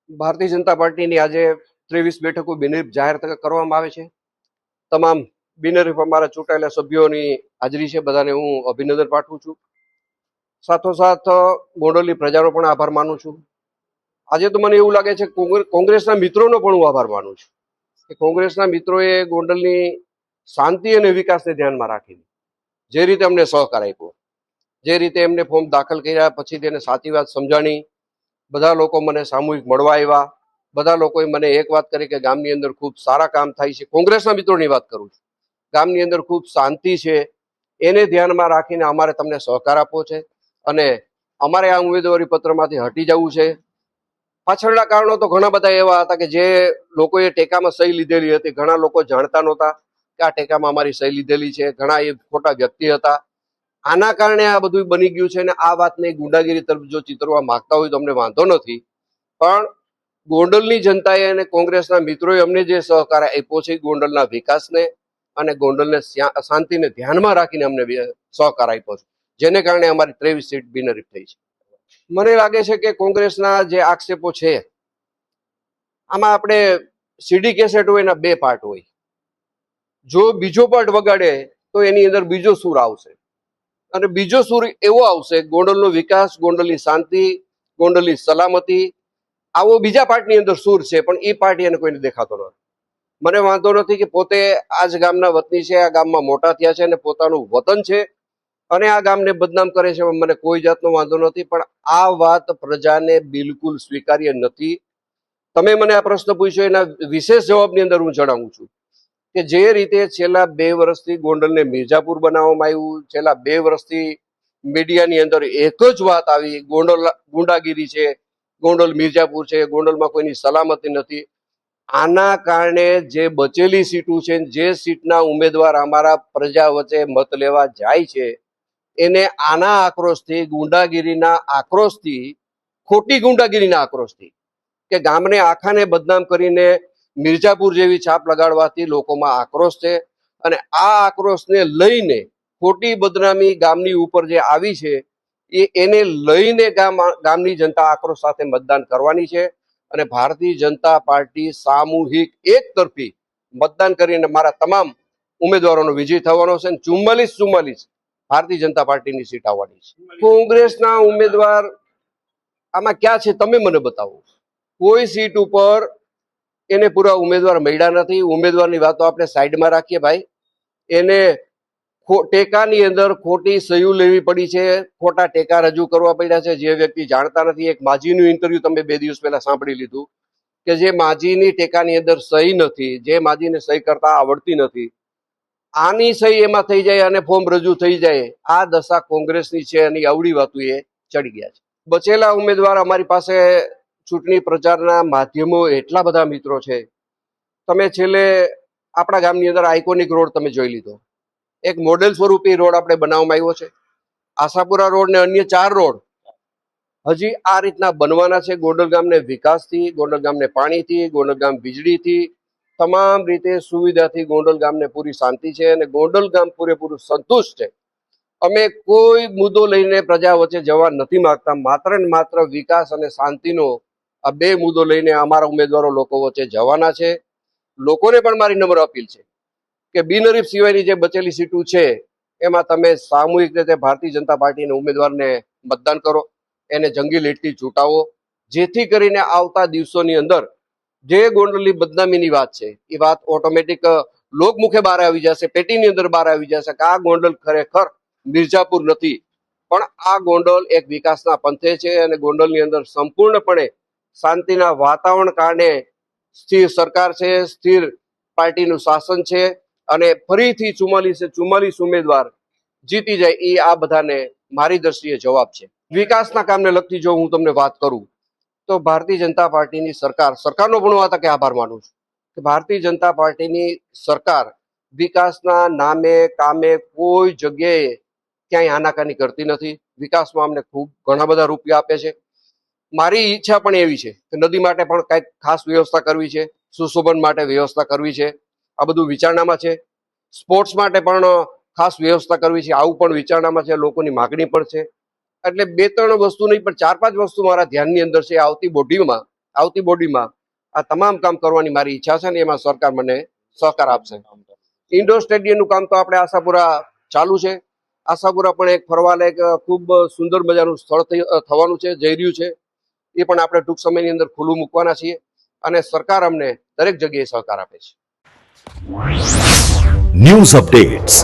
ભારતીય જનતા પાર્ટીની આજે 23 બેઠકો બિનહરીફ જાહેર કરવામાં આવે છે. તમામ બિનહરીફ અમારા ચૂંટાયેલા સભ્યોની હાજરી છે. બધાને હું અભિનંદન પાઠવું છું. સાથોસાથ ગોંડલની પ્રજાનો પણ આભાર માનું છું. આજે તો મને એવું લાગે છે કોંગ્રેસના મિત્રોનો પણ હું આભાર માનું છું કે કોંગ્રેસના મિત્રોએ ગોંડલની શાંતિ અને વિકાસને ધ્યાનમાં રાખીને જે રીતે અમને સહકાર આપ્યો, જે રીતે એમને ફોર્મ દાખલ કર્યા, પછી તેને સાચી વાત સમજાણી, બધા લોકો મને સામૂહિક મળવા આવ્યા, બધા લોકોએ મને એક વાત કરી કે ગામની અંદર ખૂબ સારા કામ થાય છે. કોંગ્રેસના મિત્રોની વાત કરું છું. ગામની અંદર ખૂબ શાંતિ છે, એને ધ્યાનમાં રાખીને અમારે તમને સહકાર આપવો છે અને અમારે આ ઉમેદવારી પત્રમાંથી હટી જવું છે. પાછળના કારણો તો ઘણા બધા એવા હતા કે જે લોકોએ ટેકામાં સહી લીધેલી હતી, ઘણા લોકો જાણતા નહોતા કે આ ટેકામાં અમારી સહી લીધેલી છે, ઘણા એ ખોટા વ્યક્તિ હતા. આના કારણે આ બધું બની ગયું છે અને આ વાતને ગુંડાગીરી તરફ જો ચિતરવા માંગતા હોય તો અમને વાંધો નથી, પણ ગોંડલની જનતાએ અને કોંગ્રેસના મિત્રોએ અમને જે સહકાર આપ્યો છે ગોંડલના વિકાસને અને ગોંડલને શાંતિને ધ્યાનમાં રાખીને અમને સહકાર આપ્યો છે, જેને કારણે અમારી 23 સીટ બિનહરીફ થઈ છે. મને લાગે છે કે કોંગ્રેસના જે આક્ષેપો છે આમાં આપણે સીડી કેસેટ હોય એના બે પાર્ટ હોય. જો બીજો પાર્ટ વગાડે તો એની અંદર બીજો સૂર આવશે અને બીજો સૂર એવો આવશે ગોંડલનો વિકાસ, ગોંડલની શાંતિ, ગોંડલની સલામતી, આવો બીજા પાર્ટની અંદર સૂર છે, પણ એ પાર્ટી એને કોઈને દેખાતો નથી. મને વાંધો નથી કે પોતે આ જ ગામના વતની છે, આ ગામમાં મોટા થયા છે અને પોતાનું વતન છે અને આ ગામને બદનામ કરે છે, મને કોઈ જાતનો વાંધો નથી, પણ આ વાત પ્રજાને બિલકુલ સ્વીકાર્ય નથી. તમે મને આ પ્રશ્ન પૂછ્યો એના વિશેષ જવાબની અંદર હું જણાવું છું કે જે રીતે છેલ્લા 2 વર્ષથી ગોંડલને મિર્ઝાપુર બનાવવામાં આવ્યું, છેલ્લા 2 વર્ષથી મીડિયાની અંદર એક જ વાત આવી, ગોંડલ ગુંડાગીરી છે, ગોંડલ મિર્ઝાપુર છે, ગોંડલમાં કોઈની સલામતી નથી. આના કારણે જે બચેલી સીટો છે, જે સીટના ઉમેદવાર અમારા પ્રજા વચ્ચે મત લેવા જાય છે, એને આના આક્રોશથી, ગુંડાગીરીના આક્રોશથી, ખોટી ગુંડાગીરીના આક્રોશથી કે ગામને આખાને બદનામ કરીને મિર્ઝાપુર જેવી છાપ લગાડવાથી લોકોમાં આક્રોશ છે અને આ આક્રોશને લઈને ખોટી બદનામી ગામની ઉપર જે આવી છે એને લઈને ગામની જનતા આક્રોશ સાથે મતદાન કરવાની છે અને ભારતીય જનતા પાર્ટી સામૂહિક એક તરફી મતદાન કરીને મારા તમામ ઉમેદવારોનો વિજય થવાનો છે અને 44 ભારતીય જનતા પાર્ટીની સીટ આવવાની છે. કોંગ્રેસના ઉમેદવાર આમાં ક્યાં છે તમે મને બતાવો. કોઈ સીટ ઉપર એને પૂરા ઉમેદવાર મળ્યા નથી. ઉમેદવારની વાતો આપણે સાઈડમાં રાખીએ ભાઈ. એને ટેકાની અંદર ખોટી સહીઓ લેવી પડી છે, ખોટા ટેકા રજૂ કરવા પડ્યા છે જે વ્યક્તિ જાણતા નથી. એક માજીનું ઇન્ટરવ્યુ તમે 2 દિવસ પહેલા સાંભળી લીધું કે જે માજીની ટેકાની અંદર સહી નથી, જે માજીને સહી કરતા આવડતી નથી, આની સહી એમાં થઈ જાય અને ફોર્મ રજૂ થઈ જાય. આ દશા કોંગ્રેસની છે અને આવડી વાતો એ ચડી ગયા છે. બચેલા ઉમેદવાર અમારી પાસે ચૂંટણી પ્રચારના માધ્યમો એટલા બધા મિત્રો છે. તમે છેલ્લે આપણા ગામની અંદર આઇકોનિક રોડ તમે જોઈ લીધો, એક મોડેલ સ્વરૂપે રોડ આપણે બનાવવામાં આવ્યો છે. આશાપુરા રોડ ને અન્ય 4 રોડ હજી આ રીતના બનવાના છે. ગોંડલ ગામને વિકાસથી, ગોંડલ ગામને પાણીથી, ગોંડલ ગામ વીજળીથી, તમામ રીતે સુવિધાથી ગોંડલ ગામને પૂરી શાંતિ છે અને ગોંડલ ગામ પૂરેપૂરું સંતુષ્ટ છે. અમે કોઈ મુદ્દો લઈને પ્રજા વચ્ચે જવા નથી માંગતા. માત્ર ને માત્ર વિકાસ અને શાંતિનો આ 2 મુદ્દો લઈને અમારા ઉમેદવારો લોકો વચ્ચે જવાના છે. લોકોને પણ મારી નમ્ર અપીલ છે કે બિનહરીફ સિવાયની જે બચેલી સીટો છે એમાં તમે સામૂહિક રીતે ભારતીય જનતા પાર્ટીના ઉમેદવારને મતદાન કરો, એને જંગી લીડથી ચૂંટાવો, જેથી કરીને આવતા દિવસોની અંદર જે ગોંડલની બદનામીની વાત છે એ વાત ઓટોમેટિક લોકમુખે બહાર આવી જશે, પેટીની અંદર બહાર આવી જશે કે આ ગોંડલ ખરેખર મિર્ઝાપુર નથી, પણ આ ગોંડલ એક વિકાસના પંથે છે અને ગોંડલની અંદર સંપૂર્ણપણે શાંતિના વાતાવરણ કારણે સ્થિર સરકાર છે, સ્થિર પાર્ટીનું શાસન છે અને ફરીથી 44 ઉમેદવાર જીતી જાય એ આ બધાને મારી દ્રષ્ટિએ જવાબ છે. વિકાસના કામને લગતી જો હું તમને વાત કરું તો ભારતીય જનતા પાર્ટીની સરકારનો પણ હું આ તકે આભાર માનું છું કે ભારતીય જનતા પાર્ટીની સરકાર વિકાસના નામે કામે કોઈ જગ્યાએ ક્યાંય આનાકાની કરતી નથી. વિકાસમાં અમને ખૂબ ઘણા બધા રૂપિયા આપે છે. મારી ઈચ્છા પણ એવી છે કે નદી માટે પણ કંઈક ખાસ વ્યવસ્થા કરવી છે, સુશોભન માટે વ્યવસ્થા કરવી છે, આ બધું વિચારણામાં છે. સ્પોર્ટ્સ માટે પણ ખાસ વ્યવસ્થા કરવી છે, આવું પણ વિચારણામાં છે, લોકોની માગણી પણ છે. એટલે 2-3 વસ્તુ નહીં પણ 4-5 વસ્તુ મારા ધ્યાનની અંદર છે. આવતી બોડીમાં આવતી બોડીમાં આ તમામ કામ કરવાની મારી ઈચ્છા છે ને એમાં સરકાર મને સહકાર આપશે. ઇન્ડોર સ્ટેડિયમનું કામ તો આપણે આશાપુરા ચાલુ છે. આશાપુરા પણ એક ફરવાલાયક ખૂબ સુંદર મજાનું સ્થળ થવાનું છે, જઈ રહ્યું છે. એ પણ આપણે ટૂંક સમયની અંદર ખુલ્લું મૂકવાના છીએ અને સરકાર અમને દરેક જગ્યાએ સહકાર આપે છે. News updates